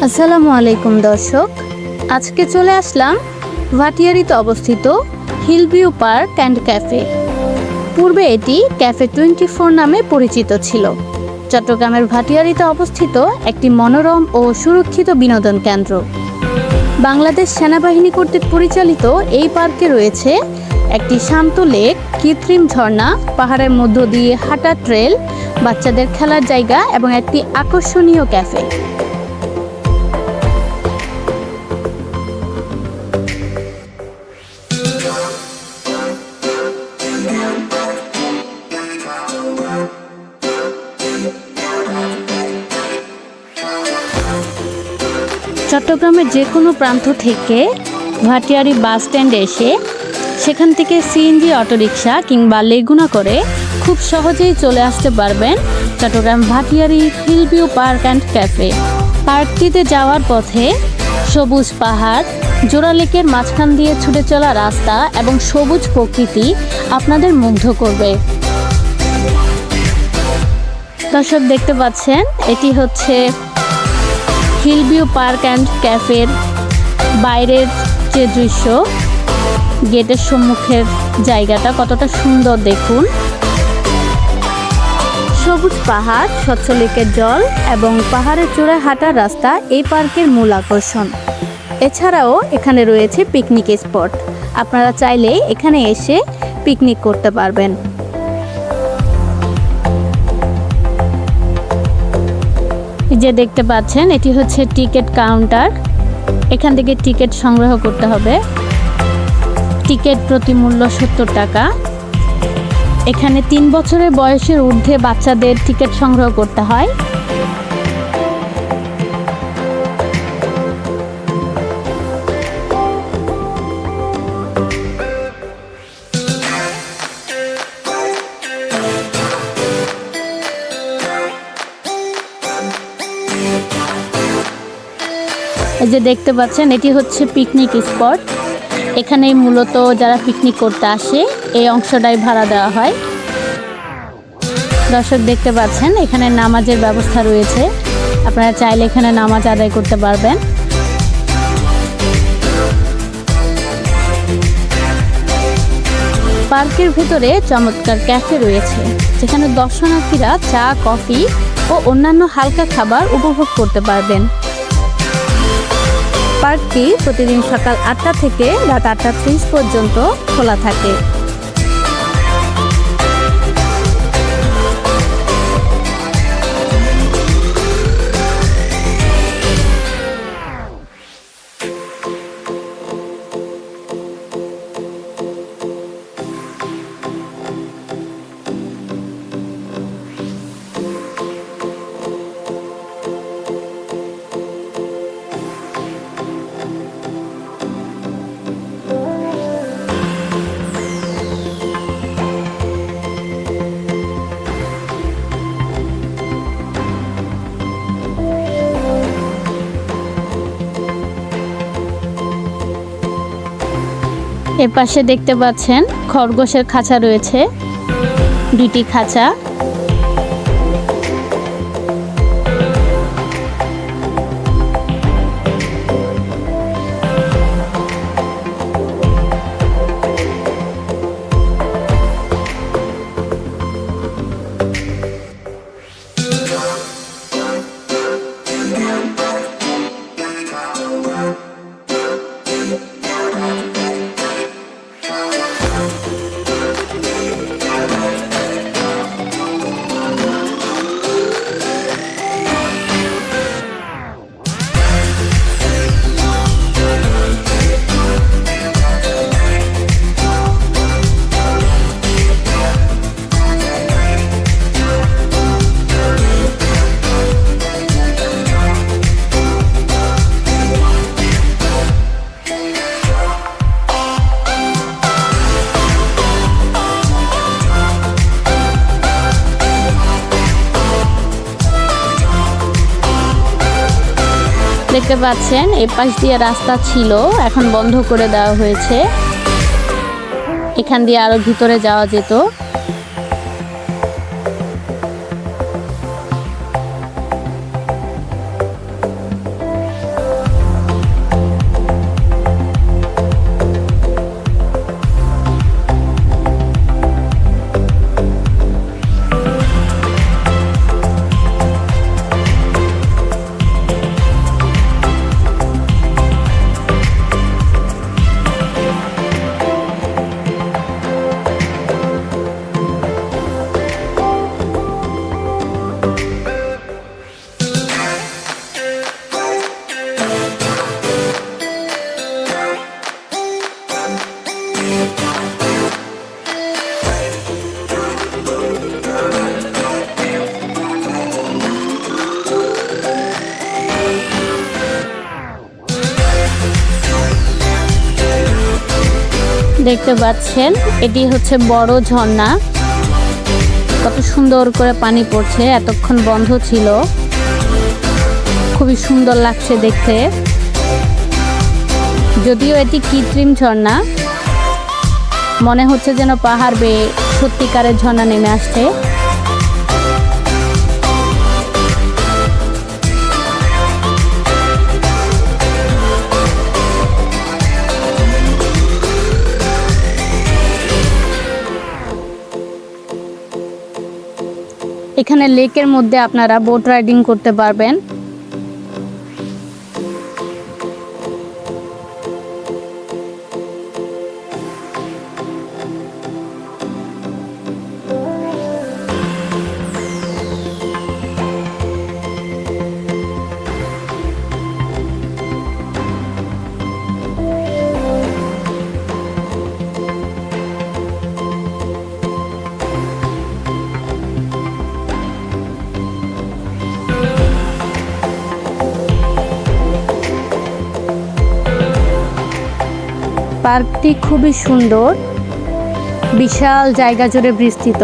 আসসালামু আলাইকুম দর্শক, আজকে চলে আসলাম ভাটিয়ারিতে অবস্থিত হিলভিউ পার্ক অ্যান্ড ক্যাফে। পূর্বে এটি ক্যাফে 24 নামে পরিচিত ছিল। চট্টগ্রামের ভাটিয়ারিতে অবস্থিত একটি মনোরম ও সুরক্ষিত বিনোদন কেন্দ্র। বাংলাদেশ সেনাবাহিনী কর্তৃক পরিচালিত এই পার্কে রয়েছে একটি শান্ত লেক, কৃত্রিম ঝর্ণা, পাহাড়ের মধ্য দিয়ে হাঁটা ট্রেল, বাচ্চাদের খেলার জায়গা এবং একটি আকর্ষণীয় ক্যাফে। চট্টগ্রামের যে কোনো প্রান্ত থেকে ভাটিয়ারি বাস স্ট্যান্ডে এসে সেখান থেকে সিএনজি অটোরিকশা কিংবা লেগুনা করে খুব সহজেই চলে আসতে পারবেন Chittagong Bhatiari hill view park and cafe. পার্কটিতে যাওয়ার পথে সবুজ পাহাড়, জোড়া লেকের মাঝখান দিয়ে ছুটে চলা রাস্তা এবং সবুজ প্রকৃতি আপনাদের মুগ্ধ করবে। দর্শক দেখতে পাচ্ছেন, এটি হচ্ছে হিলভিউ পার্ক অ্যান্ড ক্যাফের বাইরের যে দৃশ্য, গেটের সম্মুখের জায়গাটা কতটা সুন্দর দেখুন। সবুজ পাহাড়, স্বচ্ছ লেকের জল এবং পাহাড়ের চূড়ায় হাঁটার রাস্তা এই পার্কের মূল আকর্ষণ। এছাড়াও এখানে রয়েছে পিকনিক স্পট। আপনারা চাইলে এখানে এসে পিকনিক করতে পারবেন। যে দেখতে পাচ্ছেন, এটি হচ্ছে টিকিট কাউন্টার। এখান থেকে টিকিট সংগ্রহ করতে হবে। টিকিট প্রতি মূল্য 70 টাকা। এখানে 3 বছরের বয়সের ঊর্ধ্বে বাচ্চাদের টিকিট সংগ্রহ করতে হয়। এই যে দেখতে পাচ্ছেন, এটি হচ্ছে পিকনিক স্পট। এখানে মূলত যারা পিকনিক করতে আসে এই অংশটাই ভাড়া দেওয়া হয়। দর্শক দেখতে পাচ্ছেন, এখানে নামাজের ব্যবস্থা রয়েছে। আপনারা চাইলে এখানে নামাজ আদায় করতে পারবেন। পার্কের ভিতরে চমৎকার ক্যাফে রয়েছে, যেখানে দর্শনার্থীরা চা, কফি ও অন্যান্য হালকা খাবার উপভোগ করতে পারবেন। পার্কটি প্রতিদিন সকাল 8টা থেকে রাত 8:30 পর্যন্ত খোলা থাকে। এর পাশে দেখতে পাচ্ছেন খরগোশের খাঁচা রয়েছে, 2টি খাঁচা। দেখতে পাচ্ছেন, এই পাশ দিয়ে রাস্তা ছিল, এখন বন্ধ করে দেওয়া হয়েছে। এখান দিয়ে আরো ভিতরে যাওয়া যেত। দেখতে পাচ্ছেন এটি হচ্ছে বড় ঝর্ণা। কত সুন্দর করে পানি পড়ছে, এতক্ষণ বন্ধ ছিল, খুবই সুন্দর লাগছে দেখতে। যদিও এটি কৃত্রিম ঝর্ণা, মনে হচ্ছে যেন পাহাড় বেয়ে সত্যিকারের ঝর্ণা নেমে আসছে। এখানে লেকের মধ্যে আপনারা বোট রাইডিং করতে পারবেন। পার্কটি খুবই সুন্দর, বিশাল জায়গা জুড়ে বিস্তৃত।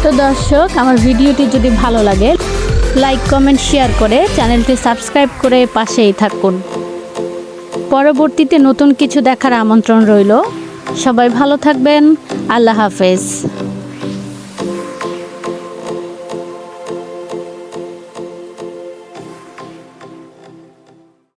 তো দর্শক, আমার ভিডিওটি যদি ভালো লাগে লাইক কমেন্ট শেয়ার করে চ্যানেলটি সাবস্ক্রাইব করে পাশেই থাকুন। পরবর্তীতে নতুন কিছু দেখার আমন্ত্রণ রইল। সবাই ভালো থাকবেন। আল্লাহ হাফেজ।